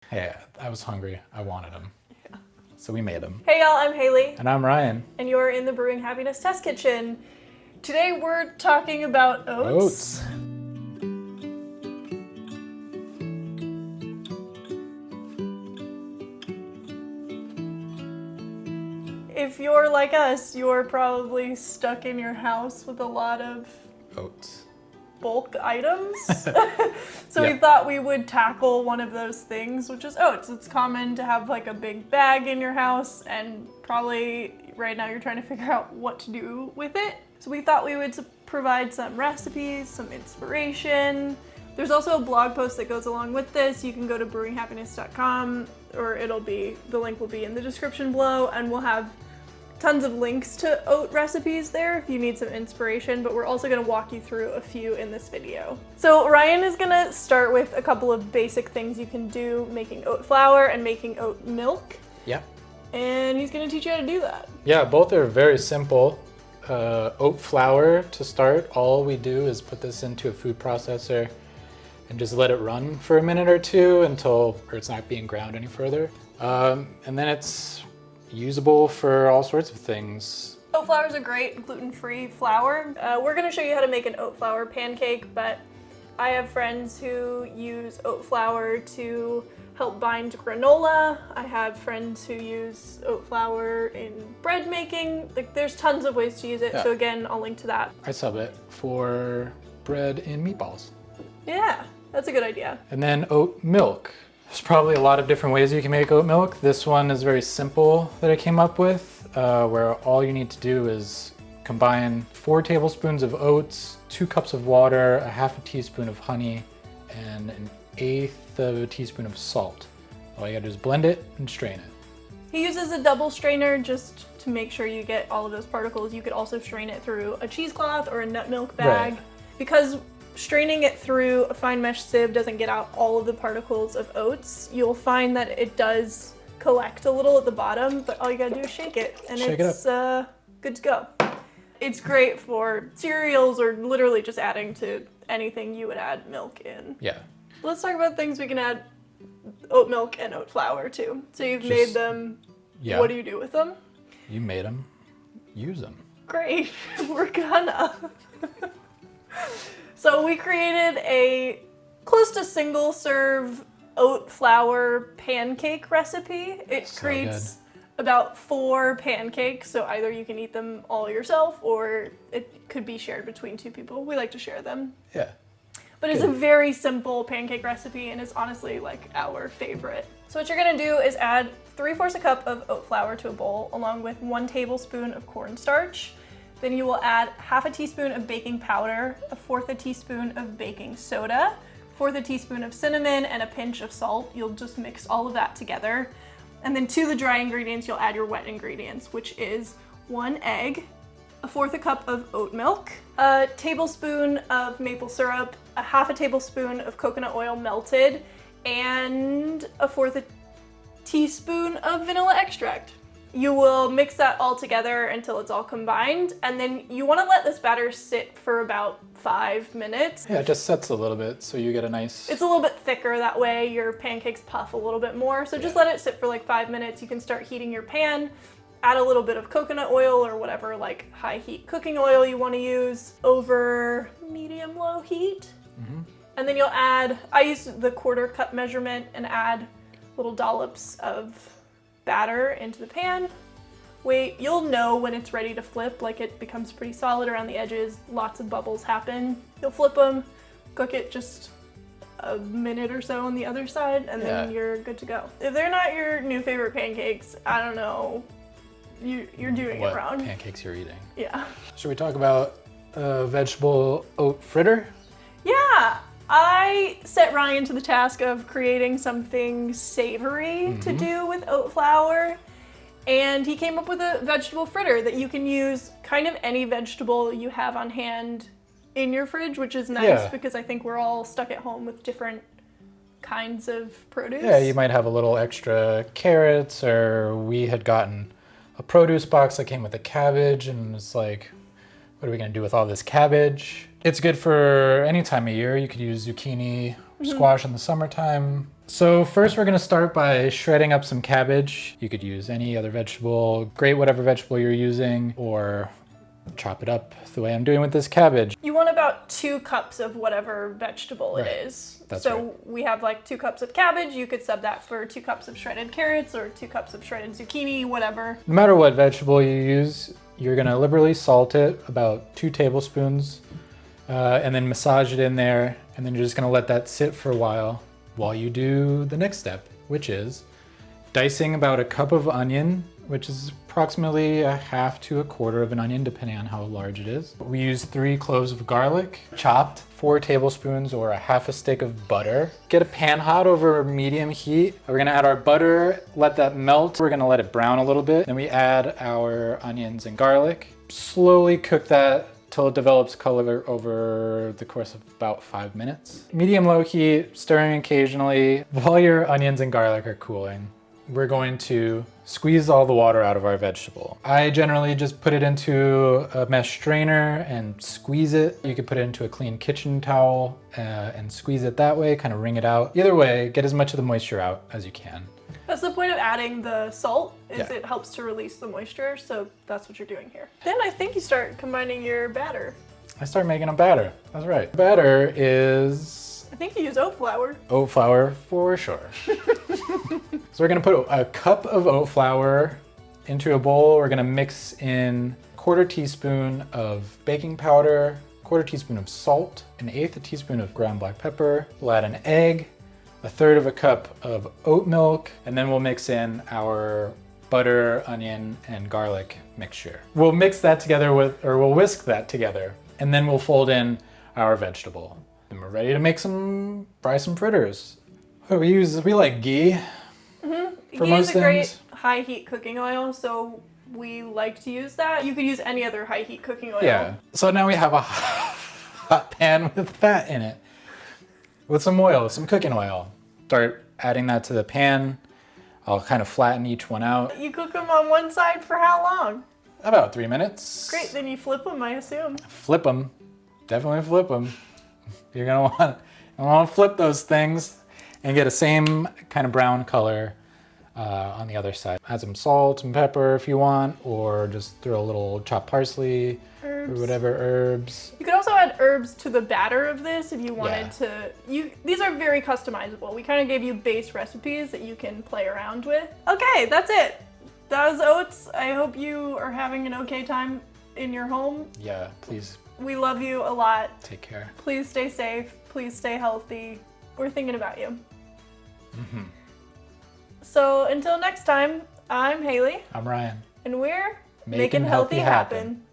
Hey, I was hungry. I wanted them. Yeah. So we made them. Hey y'all, I'm Haley. And I'm Ryan. And you're in the Brewing Happiness Test Kitchen. Today we're talking about oats. If you're like us, you're probably stuck in your house with a lot of Oats. bulk items. So Yep. we thought we would tackle one of those things, which is oats. It's common to have like a big bag in your house, and probably right now you're trying to figure out what to do with it. So we thought we would provide some recipes, some inspiration. There's also a blog post that goes along with this. You can go to brewinghappiness.com, or the link will be in the description below, and we'll have tons of links to oat recipes there if you need some inspiration, but we're also gonna walk you through a few in this video. So Ryan is gonna start with a couple of basic things you can do making oat flour and making oat milk. Yeah. And he's gonna teach you how to do that. Yeah, both are very simple. Oat flour to start, all we do is put this into a food processor and just let it run for a minute or two until it's not being ground any further. And then it's usable for all sorts of things. Oat flour is a great gluten-free flour. We're gonna show you how to make an oat flour pancake, but I have friends who use oat flour to help bind granola. I have friends who use oat flour in bread making. Like, there's tons of ways to use it. Yeah. So again, I'll link to that. I sub it for bread and meatballs. Yeah, that's a good idea. And then oat milk. There's probably a lot of different ways you can make oat milk. This one is very simple that I came up with, where all you need to do is combine 4 tablespoons of oats, 2 cups of water, a half a teaspoon of honey, and an 1/8 of a teaspoon of salt. All you gotta do is blend it and strain it. He uses a double strainer just to make sure you get all of those particles. You could also strain it through a cheesecloth or a nut milk bag. Right. Because straining it through a fine mesh sieve doesn't get out all of the particles of oats, you'll find that it does collect a little at the bottom, but all you gotta do is shake it, and Shake it's good to go. It's great for cereals or literally just adding to anything you would add milk in. Yeah. Let's talk about things we can add oat milk and oat flour to. So you've made them. Yeah. What do you do with them? You made them. Use them. Great. We're gonna. So we created a close to single serve oat flour pancake recipe. It So creates about 4 pancakes, so either you can eat them all yourself or it could be shared between 2 people. We like to share them. Yeah. But it's a very simple pancake recipe, and it's honestly like our favorite. So what you're gonna do is add 3/4 a cup of oat flour to a bowl, along with 1 tablespoon of cornstarch. Then you will add half a teaspoon of baking powder, 1/4 a teaspoon of baking soda, 1/4 a teaspoon of cinnamon, and a pinch of salt. You'll just mix all of that together. And then to the dry ingredients, you'll add your wet ingredients, which is 1 egg, 1/4 a cup of oat milk, a tablespoon of maple syrup, a half a tablespoon of coconut oil melted, and 1/4 a teaspoon of vanilla extract. You will mix that all together until it's all combined, and then you want to let this batter sit for about 5 minutes. Yeah, it just sets a little bit so you get a nice... It's a little bit thicker, that way your pancakes puff a little bit more. So just let it sit for like 5 minutes. You can start heating your pan, add a little bit of coconut oil or whatever like high heat cooking oil you want to use over medium-low heat. Mm-hmm. And then you'll add, I used the 1/4 cup measurement and add little dollops of batter into the pan. Wait, you'll know when it's ready to flip, like it becomes pretty solid around the edges, lots of bubbles happen. You'll flip them, cook it just a minute or so on the other side, and then you're good to go. If they're not your new favorite pancakes, I don't know, you're doing what it wrong. pancakes you're eating. Yeah. Should we talk about vegetable oat fritter? Yeah, I set Ryan to the task of creating something savory to do with oat flour, and he came up with a vegetable fritter that you can use kind of any vegetable you have on hand in your fridge, which is nice because I think we're all stuck at home with different kinds of produce. Yeah, you might have a little extra carrots, or we had gotten a produce box that came with a cabbage, and it's like, what are we gonna do with all this cabbage? It's good for any time of year. You could use zucchini, squash in the summertime. So first we're gonna start by shredding up some cabbage. You could use any other vegetable, grate whatever vegetable you're using, or chop it up the way I'm doing with this cabbage. You want about 2 cups of whatever vegetable Right. it is. That's so right. we have like 2 cups of cabbage. You could sub that for 2 cups of shredded carrots or 2 cups of shredded zucchini, whatever. No matter what vegetable you use, you're gonna liberally salt it, about 2 tablespoons, and then massage it in there, and then you're just gonna let that sit for a while you do the next step, which is dicing about a cup of onion, which is approximately a half to a quarter of an onion, depending on how large it is. We use 3 cloves of garlic, chopped, 4 tablespoons or a half a stick of butter. Get a pan hot over medium heat. We're gonna add our butter, let that melt. We're gonna let it brown a little bit. Then we add our onions and garlic. Slowly cook that till it develops color over the course of about 5 minutes. Medium-low heat, stirring occasionally. While your onions and garlic are cooling, we're going to squeeze all the water out of our vegetable. I generally just put it into a mesh strainer and squeeze it. You could put it into a clean kitchen towel and squeeze it that way, kind of wring it out. Either way, get as much of the moisture out as you can. That's the point of adding the salt, is Yeah. it helps to release the moisture, so that's what you're doing here. Then I think you start combining your batter. I start making a batter. That's right. Batter is I think you use oat flour. oat flour for sure. So we're gonna put a cup of oat flour into a bowl. We're gonna mix in 1/4 teaspoon of baking powder, 1/4 teaspoon of salt, 1/8 teaspoon of ground black pepper. We'll add an egg, 1/3 of a cup of oat milk, and then we'll mix in our butter, onion, and garlic mixture. We'll mix that together we'll whisk that together, and then we'll fold in our vegetable. And we're ready to fry some fritters. We like ghee. For Ghee most is a great things. high heat cooking oil, so we like to use that. You could use any other high heat cooking oil. Yeah. So now we have a hot pan with fat in it, with some oil, some cooking oil. Start adding that to the pan. I'll kind of flatten each one out. You cook them on one side for how long? About 3 minutes. Great, then you flip them, I assume. Flip them. Definitely flip them. You're gonna want to flip those things and get a same kind of brown color on the other side. Add some salt and pepper if you want, or just throw a little chopped parsley or whatever herbs. You could also add herbs to the batter of this if you wanted to. These are very customizable. We kind of gave you base recipes that you can play around with. Okay, that's it. That was oats. I hope you are having an okay time in your home. Yeah, please We love you a lot. take care. Please stay safe. Please stay healthy. We're thinking about you. So until next time, I'm Haley, I'm Ryan. and we're Making healthy happen. happen.